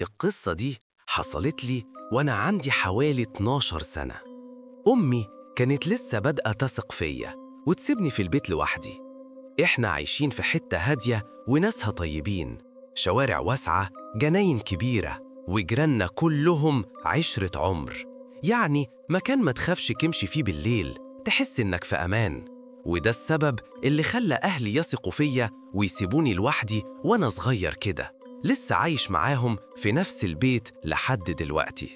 القصة دي حصلت لي وأنا عندي حوالي 12 سنة. أمي كانت لسه بادئة تثق فيا وتسيبني في البيت لوحدي. إحنا عايشين في حتة هادية وناسها طيبين، شوارع واسعة، جناين كبيرة، وجيراننا كلهم عشرة عمر. يعني مكان ما تخافش تمشي فيه بالليل، تحس إنك في أمان. وده السبب اللي خلى أهلي يثقوا فيا ويسيبوني لوحدي وأنا صغير كده، لسه عايش معاهم في نفس البيت لحد دلوقتي.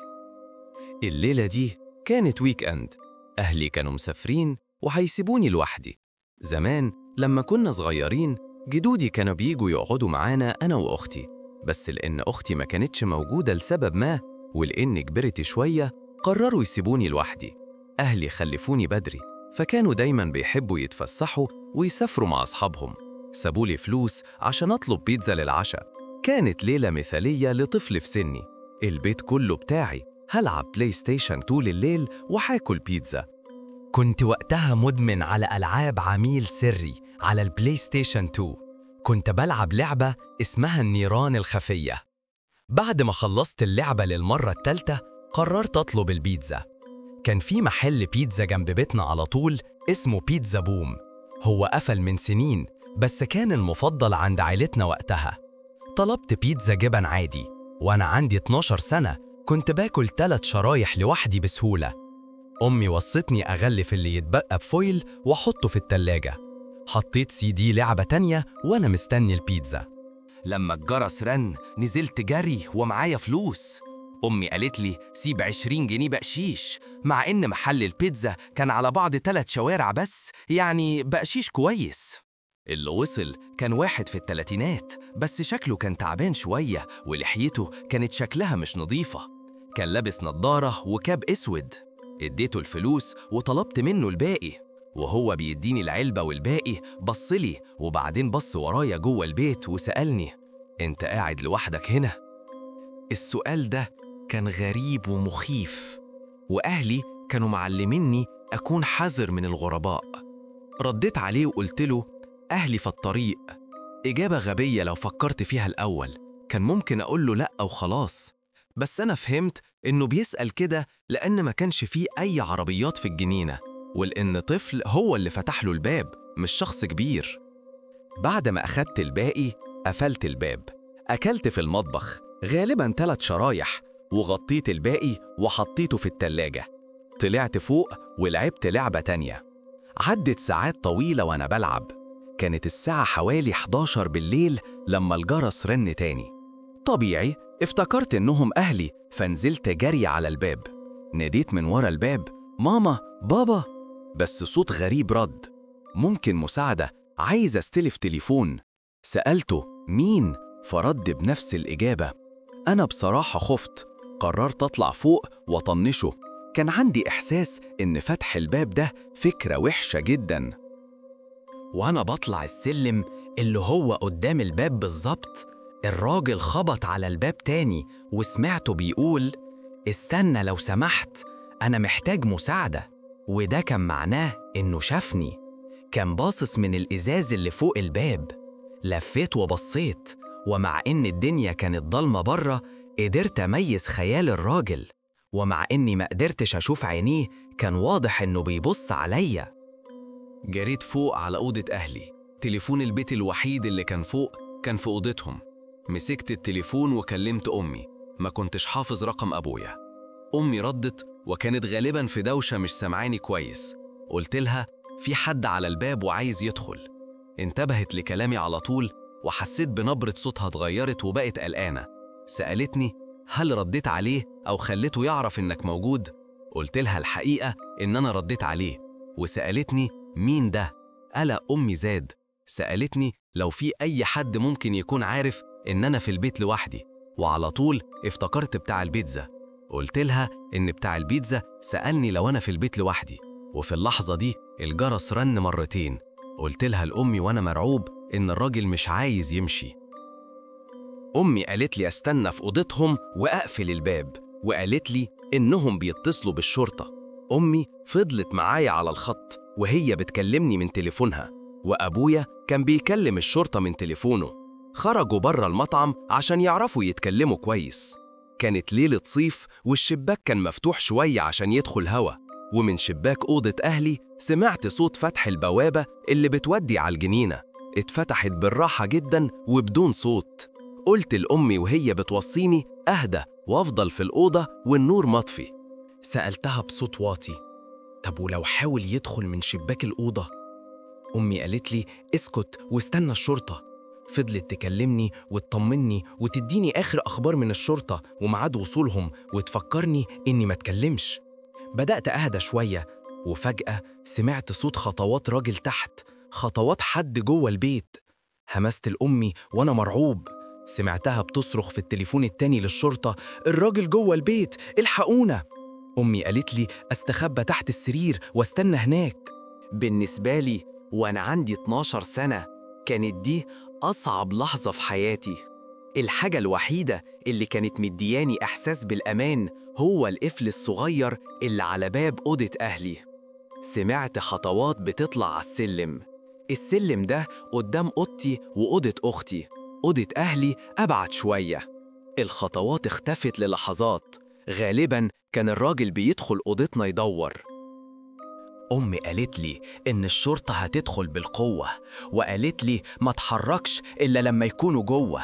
الليلة دي كانت ويك أند، أهلي كانوا مسافرين وهيسيبوني لوحدي. زمان لما كنا صغيرين جدودي كانوا بيجوا يقعدوا معانا أنا وأختي، بس لأن أختي ما كانتش موجودة لسبب ما، ولأن كبرت شوية قرروا يسيبوني لوحدي. أهلي خلفوني بدري، فكانوا دايما بيحبوا يتفسحوا ويسافروا مع أصحابهم. سابولي فلوس عشان أطلب بيتزا للعشاء. كانت ليلة مثالية لطفل في سني، البيت كله بتاعي، هلعب بلاي ستيشن طول الليل وهاكل بيتزا. كنت وقتها مدمن على ألعاب عميل سري على البلاي ستيشن 2. كنت بلعب لعبة اسمها النيران الخفية. بعد ما خلصت اللعبة للمرة الثالثة قررت أطلب البيتزا. كان في محل بيتزا جنب بيتنا على طول اسمه بيتزا بوم. هو قفل من سنين بس كان المفضل عند عائلتنا وقتها. طلبت بيتزا جبن عادي، وأنا عندي 12 سنة كنت باكل 3 شرايح لوحدي بسهولة. أمي وصتني أغلف اللي يتبقى بفويل وأحطه في التلاجة. حطيت CD لعبة تانية وأنا مستني البيتزا. لما الجرس رن نزلت جري ومعايا فلوس. أمي قالت لي سيب 20 جنيه بقشيش، مع إن محل البيتزا كان على بعد 3 شوارع بس، يعني بقشيش كويس. اللي وصل كان واحد في التلاتينات، بس شكله كان تعبان شوية ولحيته كانت شكلها مش نظيفة. كان لابس نظارة وكاب اسود. اديته الفلوس وطلبت منه الباقي، وهو بيديني العلبة والباقي بصلي وبعدين بص ورايا جوه البيت وسألني: انت قاعد لوحدك هنا؟ السؤال ده كان غريب ومخيف، وأهلي كانوا معلميني أكون حذر من الغرباء. رديت عليه وقلت له: أهلي في الطريق. إجابة غبية لو فكرت فيها الأول، كان ممكن أقول له لأ وخلاص، بس أنا فهمت إنه بيسأل كده لأن ما كانش فيه أي عربيات في الجنينة، ولأن طفل هو اللي فتح له الباب مش شخص كبير. بعد ما أخدت الباقي قفلت الباب، أكلت في المطبخ غالباً 3 شرايح، وغطيت الباقي وحطيته في التلاجة. طلعت فوق ولعبت لعبة تانية. عدت ساعات طويلة وأنا بلعب. كانت الساعة حوالي 11 بالليل لما الجرس رن تاني. طبيعي افتكرت إنهم أهلي، فنزلت جري على الباب. ناديت من ورا الباب: ماما، بابا. بس صوت غريب رد: ممكن مساعدة، عايز استلف تليفون. سألته مين؟ فرد بنفس الإجابة. أنا بصراحة خفت، قررت أطلع فوق وأطنشه. كان عندي إحساس إن فتح الباب ده فكرة وحشة جداً. وأنا بطلع السلم اللي هو قدام الباب بالظبط، الراجل خبط على الباب تاني وسمعته بيقول: استنى لو سمحت، أنا محتاج مساعدة. وده كان معناه إنه شافني. كان باصص من الإزاز اللي فوق الباب. لفيت وبصيت، ومع إن الدنيا كانت ضلمة بره قدرت أميز خيال الراجل، ومع إني ما قدرتش أشوف عينيه كان واضح إنه بيبص عليا. جريت فوق على أوضة أهلي. تليفون البيت الوحيد اللي كان فوق كان في أوضتهم. مسكت التليفون وكلمت أمي. ما كنتش حافظ رقم أبويا. أمي ردت وكانت غالباً في دوشة مش سمعاني كويس. قلت لها: في حد على الباب وعايز يدخل. انتبهت لكلامي على طول وحسيت بنبرة صوتها اتغيرت وبقت قلقانة. سألتني: هل رديت عليه أو خليته يعرف إنك موجود؟ قلت لها الحقيقة إن أنا رديت عليه. وسألتني: مين ده؟ قلق أمي زاد. سألتني لو في أي حد ممكن يكون عارف إن أنا في البيت لوحدي، وعلى طول افتكرت بتاع البيتزا. قلت لها إن بتاع البيتزا سألني لو أنا في البيت لوحدي، وفي اللحظة دي الجرس رن مرتين. قلت لها لأمي وأنا مرعوب إن الراجل مش عايز يمشي. أمي قالت لي أستنى في أوضتهم وأقفل الباب، وقالت لي إنهم بيتصلوا بالشرطة. أمي فضلت معايا على الخط وهي بتكلمني من تليفونها، وأبويا كان بيكلم الشرطة من تليفونه. خرجوا بره المطعم عشان يعرفوا يتكلموا كويس. كانت ليلة صيف والشباك كان مفتوح شوية عشان يدخل هوا، ومن شباك أوضة أهلي سمعت صوت فتح البوابة اللي بتودي على الجنينة. اتفتحت بالراحة جدا وبدون صوت. قلت لأمي وهي بتوصيني أهدى وأفضل في الأوضة والنور مطفي. سألتها بصوت واطي: طب ولو حاول يدخل من شباك الأوضة؟ أمي قالت لي: اسكت واستنى الشرطة. فضلت تكلمني وتطمني وتديني آخر أخبار من الشرطة وميعاد وصولهم وتفكرني إني ما اتكلمش. بدأت أهدى شوية، وفجأة سمعت صوت خطوات راجل تحت، خطوات حد جوه البيت. همست لأمي وأنا مرعوب. سمعتها بتصرخ في التليفون التاني للشرطة: الراجل جوه البيت، الحقونا! أمي قالت لي أستخبى تحت السرير واستنى هناك. بالنسبة لي وأنا عندي 12 سنة كانت دي أصعب لحظة في حياتي. الحاجة الوحيدة اللي كانت مدياني إحساس بالأمان هو القفل الصغير اللي على باب أوضة أهلي. سمعت خطوات بتطلع على السلم. السلم ده قدام أوضتي وأوضة أختي. أوضة أهلي أبعد شوية. الخطوات اختفت للحظات. غالباً كان الراجل بيدخل أوضتنا يدور. أمي قالت لي إن الشرطة هتدخل بالقوة، وقالت لي ما تحركش إلا لما يكونوا جوه.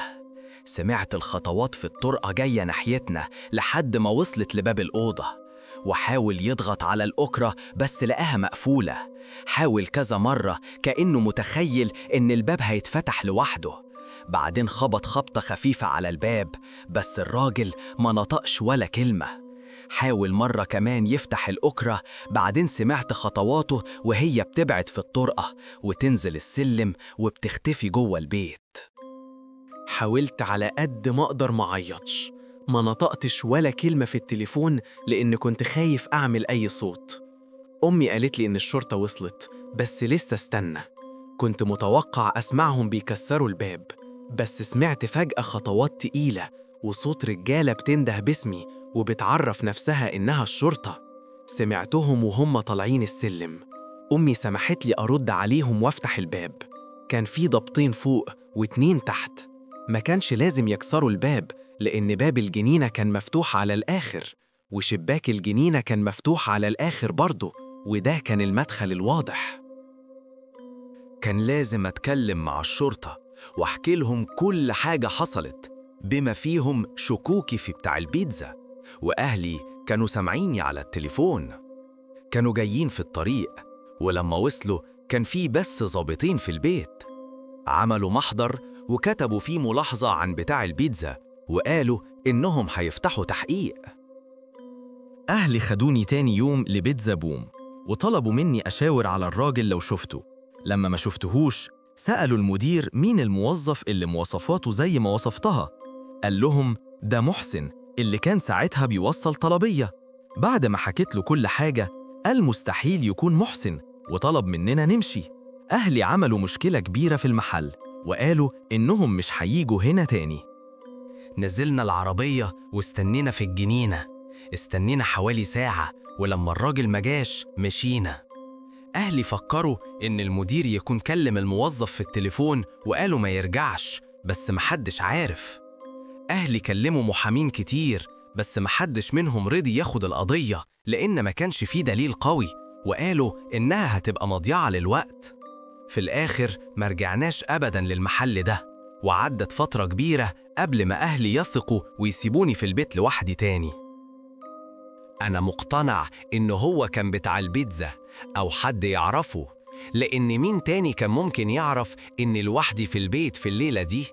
سمعت الخطوات في الطرقة جاية ناحيتنا لحد ما وصلت لباب الأوضة، وحاول يضغط على الأكرة بس لقاها مقفولة. حاول كذا مرة كأنه متخيل إن الباب هيتفتح لوحده. بعدين خبط خبطة خفيفة على الباب بس الراجل ما نطقش ولا كلمة. حاول مرة كمان يفتح الأكرة، بعدين سمعت خطواته وهي بتبعد في الطرقة وتنزل السلم وبتختفي جوه البيت. حاولت على قد ما أقدر ما عيطش، ما نطقتش ولا كلمة في التليفون لأن كنت خايف أعمل أي صوت. أمي قالت لي إن الشرطة وصلت بس لسه استنى. كنت متوقع أسمعهم بيكسروا الباب، بس سمعت فجأة خطوات تقيلة وصوت رجالة بتنده باسمي وبتعرف نفسها إنها الشرطة. سمعتهم وهم طالعين السلم. أمي سمحت لي أرد عليهم وافتح الباب. كان في ضبطين فوق واتنين تحت. ما كانش لازم يكسروا الباب لأن باب الجنينة كان مفتوح على الآخر، وشباك الجنينة كان مفتوح على الآخر برضه، وده كان المدخل الواضح. كان لازم أتكلم مع الشرطة وأحكي لهم كل حاجة حصلت، بما فيهم شكوكي في بتاع البيتزا. وأهلي كانوا سامعيني على التليفون. كانوا جايين في الطريق، ولما وصلوا كان في بس ضابطين في البيت. عملوا محضر وكتبوا فيه ملاحظة عن بتاع البيتزا، وقالوا إنهم هيفتحوا تحقيق. أهلي خدوني تاني يوم لبيتزا بوم، وطلبوا مني أشاور على الراجل لو شفته. لما ما شفتهوش سألوا المدير مين الموظف اللي مواصفاته زي ما وصفتها. قال لهم ده محسن اللي كان ساعتها بيوصل طلبية. بعد ما حكيت له كل حاجة قال مستحيل يكون محسن وطلب مننا نمشي. أهلي عملوا مشكلة كبيرة في المحل وقالوا إنهم مش هييجوا هنا تاني. نزلنا العربية واستنينا في الجنينة. استنينا حوالي ساعة، ولما الراجل ما جاش مشينا. أهلي فكروا إن المدير يكون كلم الموظف في التليفون وقالوا ما يرجعش، بس محدش عارف. أهلي كلموا محامين كتير بس محدش منهم رضي ياخد القضية لأن ما كانش فيه دليل قوي، وقالوا إنها هتبقى مضيعة للوقت. في الآخر مرجعناش أبداً للمحل ده، وعدت فترة كبيرة قبل ما أهلي يثقوا ويسيبوني في البيت لوحدي تاني. أنا مقتنع إنه هو كان بتاع البيتزا أو حد يعرفه، لأن مين تاني كان ممكن يعرف إني لوحدي في البيت في الليلة دي؟